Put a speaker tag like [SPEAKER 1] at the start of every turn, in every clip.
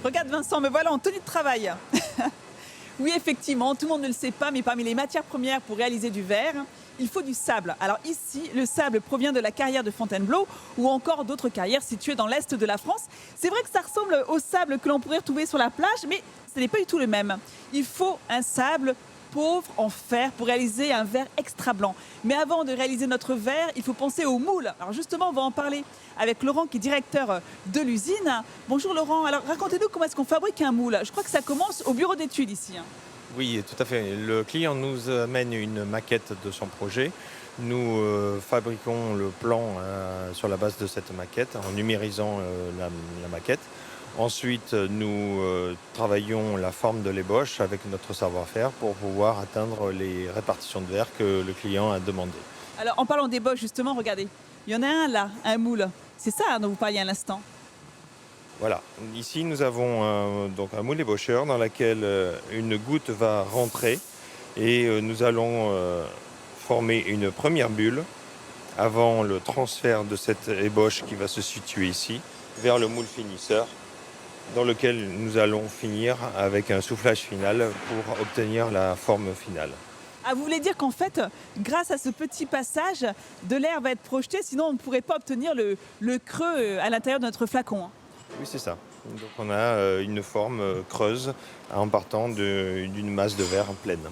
[SPEAKER 1] Regarde Vincent, me voilà en tenue de travail. Oui, effectivement, tout le monde ne le sait pas, mais parmi les matières premières pour réaliser du verre, il faut du sable. Alors ici, le sable provient de la carrière de Fontainebleau ou encore d'autres carrières situées dans l'est de la France. C'est vrai que ça ressemble au sable que l'on pourrait retrouver sur la plage, mais ce n'est pas du tout le même. Il faut un sable pauvre en fer pour réaliser un verre extra blanc. Mais avant de réaliser notre verre, il faut penser au moule. Alors justement, on va en parler avec Laurent qui est directeur de l'usine. Bonjour Laurent, alors racontez-nous comment est-ce qu'on fabrique un moule. Je crois que ça commence au bureau d'études ici.
[SPEAKER 2] Oui, tout à fait. Le client nous amène une maquette de son projet. Nous fabriquons le plan sur la base de cette maquette en numérisant la maquette. Ensuite, nous travaillons la forme de l'ébauche avec notre savoir-faire pour pouvoir atteindre les répartitions de verre que le client a demandé.
[SPEAKER 1] Alors en parlant d'ébauche, justement, regardez, il y en a un là, un moule. C'est ça dont vous parliez à l'instant.
[SPEAKER 2] Voilà. Ici, nous avons donc un moule ébaucheur dans lequel une goutte va rentrer et nous allons former une première bulle avant le transfert de cette ébauche qui va se situer ici vers le moule finisseur dans lequel nous allons finir avec un soufflage final pour obtenir la forme finale.
[SPEAKER 1] Ah, vous voulez dire qu'en fait, grâce à ce petit passage, de l'air va être projeté, sinon on ne pourrait pas obtenir le creux à l'intérieur de notre flacon, hein.
[SPEAKER 2] Oui, c'est ça. Donc on a une forme creuse en partant d'une masse de verre pleine.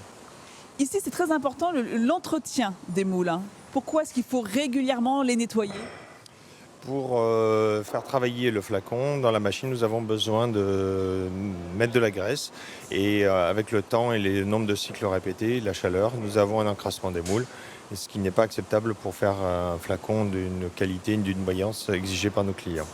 [SPEAKER 1] Ici, c'est très important l'entretien des moules, hein. Pourquoi est-ce qu'il faut régulièrement les nettoyer?
[SPEAKER 2] Pour faire travailler le flacon, dans la machine, nous avons besoin de mettre de la graisse. Et avec le temps et le nombre de cycles répétés, la chaleur, nous avons un encrassement des moules. Et ce qui n'est pas acceptable pour faire un flacon d'une qualité, d'une brillance exigée par nos clients.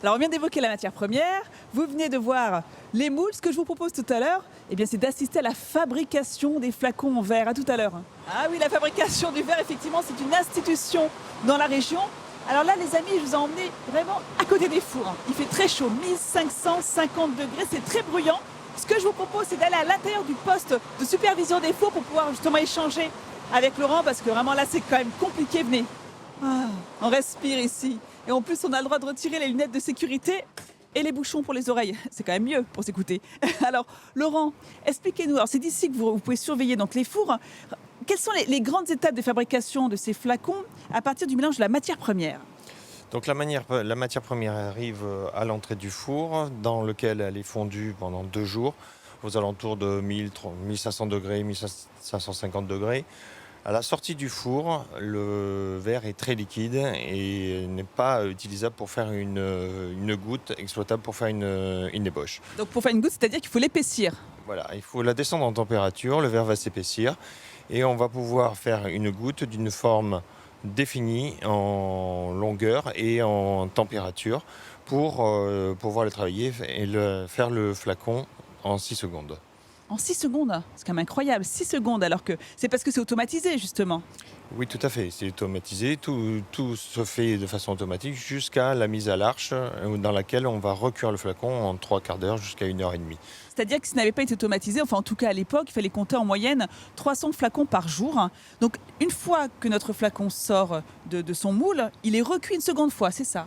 [SPEAKER 1] Alors, on vient d'évoquer la matière première, vous venez de voir les moules. Ce que je vous propose tout à l'heure, eh bien, c'est d'assister à la fabrication des flacons en verre. À tout à l'heure. Ah oui, la fabrication du verre, effectivement, c'est une institution dans la région. Alors là, les amis, je vous ai emmené vraiment à côté des fours. Il fait très chaud, 1550 degrés, c'est très bruyant. Ce que je vous propose, c'est d'aller à l'intérieur du poste de supervision des fours pour pouvoir justement échanger avec Laurent, parce que vraiment là, c'est quand même compliqué. Venez. Ah, on respire ici. Et en plus, on a le droit de retirer les lunettes de sécurité et les bouchons pour les oreilles. C'est quand même mieux pour s'écouter. Alors, Laurent, expliquez-nous. Alors, c'est d'ici que vous pouvez surveiller donc les fours. Quelles sont les grandes étapes de fabrication de ces flacons à partir du mélange de la matière première?
[SPEAKER 2] Donc la matière première arrive à l'entrée du four, dans lequel elle est fondue pendant 2 jours, aux alentours de 1500 degrés, 1550 degrés. À la sortie du four, le verre est très liquide et n'est pas utilisable pour faire une goutte, exploitable pour faire une ébauche.
[SPEAKER 1] Donc, pour faire une goutte, c'est-à-dire qu'il faut l'épaissir.
[SPEAKER 2] Voilà, il faut la descendre en température, le verre va s'épaissir et on va pouvoir faire une goutte d'une forme définie en longueur et en température pour pouvoir le travailler et faire le flacon en 6 secondes.
[SPEAKER 1] En 6 secondes, c'est quand même incroyable, 6 secondes, alors que c'est parce que c'est automatisé, justement.
[SPEAKER 2] Oui, tout à fait, c'est automatisé, tout se fait de façon automatique jusqu'à la mise à l'arche dans laquelle on va recuire le flacon en 3/4 d'heure jusqu'à 1h30.
[SPEAKER 1] C'est-à-dire que ça n'avait pas été automatisé, enfin en tout cas à l'époque, il fallait compter en moyenne 300 flacons par jour. Donc une fois que notre flacon sort de son moule, il est recuit une seconde fois, c'est ça?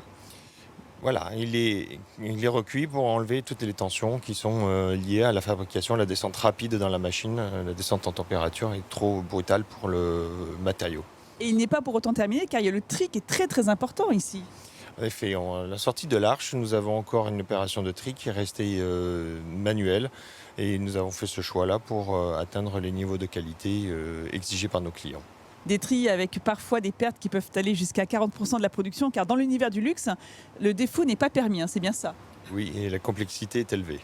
[SPEAKER 2] Voilà, il est recuit pour enlever toutes les tensions qui sont liées à la fabrication, la descente rapide dans la machine. La descente en température est trop brutale pour le matériau.
[SPEAKER 1] Et il n'est pas pour autant terminé car il y a le tri qui est très très important ici.
[SPEAKER 2] En effet, à la sortie de l'arche, nous avons encore une opération de tri qui est restée manuelle et nous avons fait ce choix-là pour atteindre les niveaux de qualité exigés par nos clients.
[SPEAKER 1] Des tris avec parfois des pertes qui peuvent aller jusqu'à 40% de la production, car dans l'univers du luxe, le défaut n'est pas permis, hein, c'est bien ça.
[SPEAKER 2] Oui, et la complexité est élevée.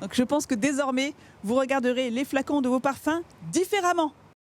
[SPEAKER 1] Donc je pense que désormais, vous regarderez les flacons de vos parfums différemment.